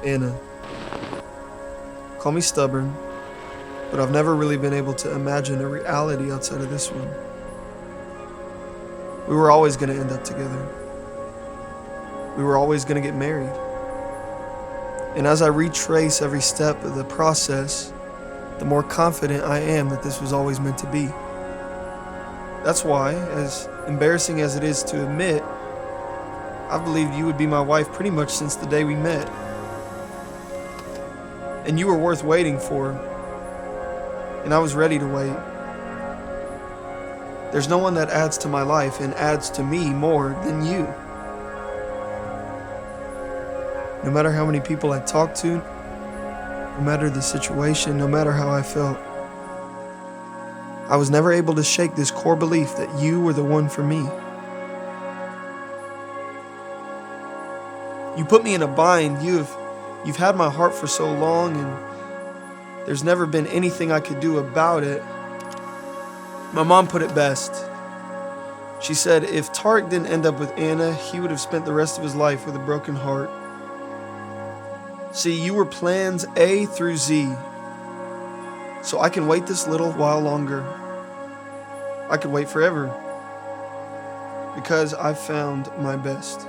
Anna. Call me stubborn, but I've never really been able to imagine a reality outside of this one. We were always going to end up together. We were always going to get married. And as I retrace every step of the process, the more confident I am that this was always meant to be. That's why, as embarrassing as it is to admit, I've believed you would be my wife pretty much since the day we met. And you were worth waiting for, and I was ready to wait. There's no one that adds to my life and adds to me more than you. No matter how many people I talked to, no matter the situation, no matter how I felt, I was never able to shake this core belief that you were the one for me. You put me in a bind. You've had my heart for so long, and there's never been anything I could do about it. My mom put it best. She said if Tarik didn't end up with Anna, he would have spent the rest of his life with a broken heart. See, you were plans A through Z, so I can wait this little while longer. I could wait forever, because I found my best.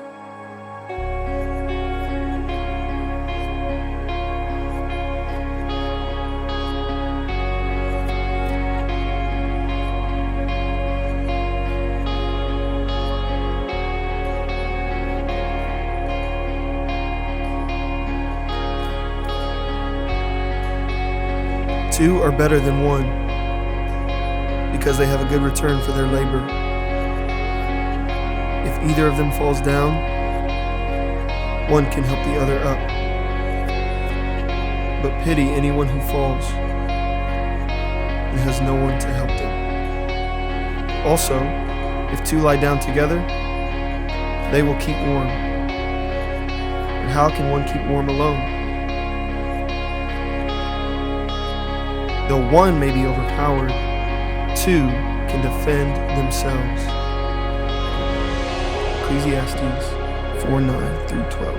Two are better than one, because they have a good return for their labor. If either of them falls down, one can help the other up. But pity anyone who falls and has no one to help them. Also, if two lie down together, they will keep warm. And how can one keep warm alone? Though one may be overpowered, two can defend themselves. Ecclesiastes 4:9-12.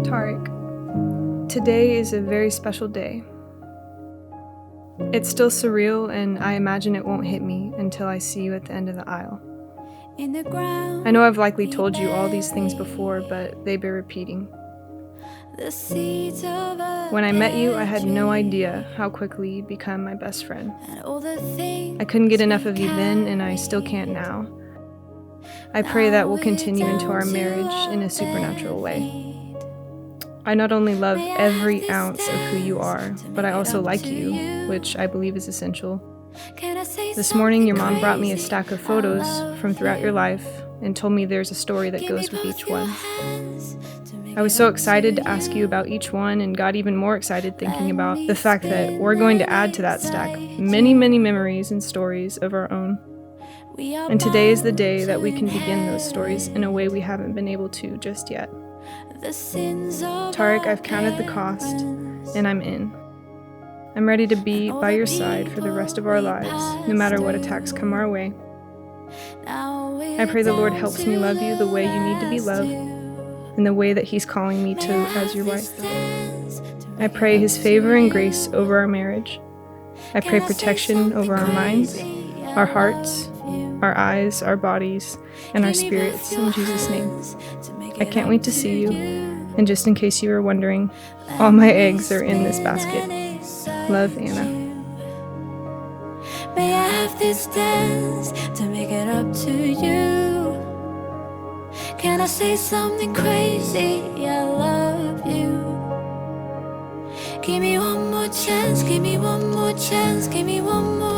Tarik, today is a very special day. It's still surreal, and I imagine it won't hit me until I see you at the end of the aisle. I know I've likely told you all these things before, but they bear repeating. When I met you, I had no idea how quickly you'd become my best friend. I couldn't get enough of you then, and I still can't now. I pray that will continue into our marriage in a supernatural way. I not only love every ounce of who you are, but I also like you, which I believe is essential. This morning, your mom brought me a stack of photos from throughout your life and told me there's a story that goes with each one. I was so excited to ask you about each one, and got even more excited thinking about the fact that we're going to add to that stack many, many memories and stories of our own. And today is the day that we can begin those stories in a way we haven't been able to just yet. Tarik, I've counted the cost, and I'm in. I'm ready to be by your side for the rest of our lives, no matter what attacks come our way. I pray the Lord helps me love you the way you need to be loved, and the way that He's calling me to as your wife. I pray His favor and grace over our marriage. I pray protection over our minds, our hearts, our eyes, our bodies, and our spirits, in Jesus' name. I can't wait to see you, and just in case you were wondering, all my eggs are in this basket. Love, Anna. May I have this dance to make it up to you? Can I say something crazy? I love you. Give me one more chance, give me one more chance, give me one more.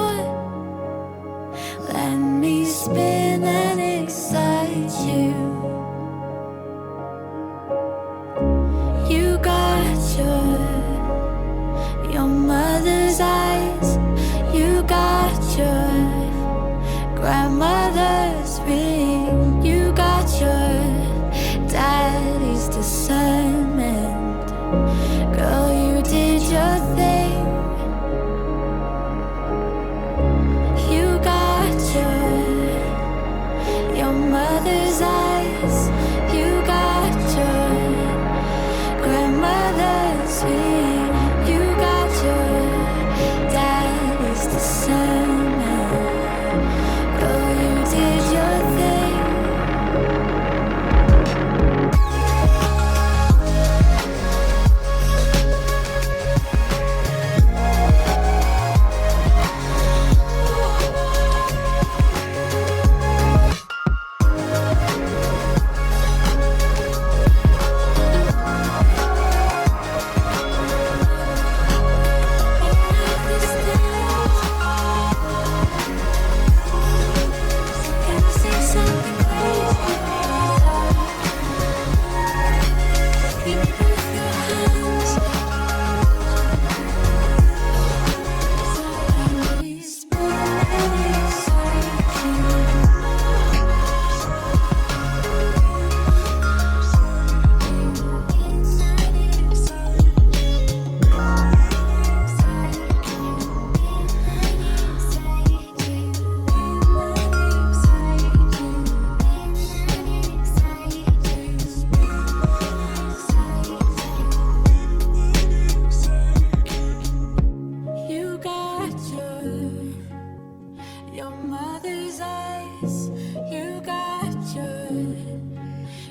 mother's eyes, you got your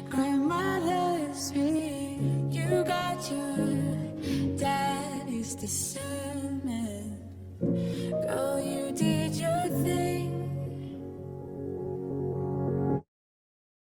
grandmother's ring, you got your daddy's discernment.